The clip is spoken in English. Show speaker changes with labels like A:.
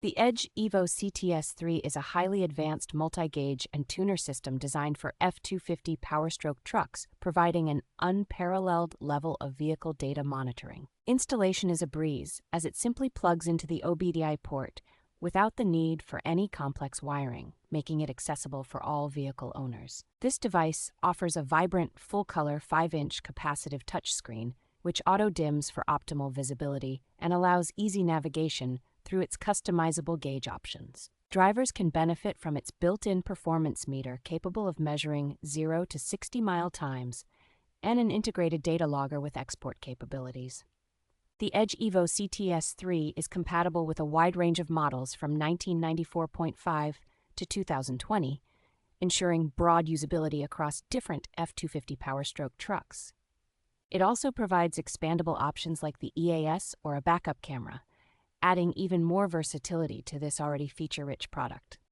A: The Edge Evo CTS3 is a highly advanced multi-gauge and tuner system designed for F250 Powerstroke trucks, providing an unparalleled level of vehicle data monitoring. Installation is a breeze, as it simply plugs into the OBDII port without the need for any complex wiring, making it accessible for all vehicle owners. This device offers a vibrant, full-color 5-inch capacitive touchscreen, which auto-dims for optimal visibility and allows easy navigation through its customizable gauge options. Drivers can benefit from its built-in performance meter capable of measuring 0 to 60-mile times and an integrated data logger with export capabilities. The Edge Evo CTS3 is compatible with a wide range of models from 1994.5 to 2020, ensuring broad usability across different F250 Powerstroke trucks. It also provides expandable options like the EAS or a backup camera, adding even more versatility to this already feature-rich product.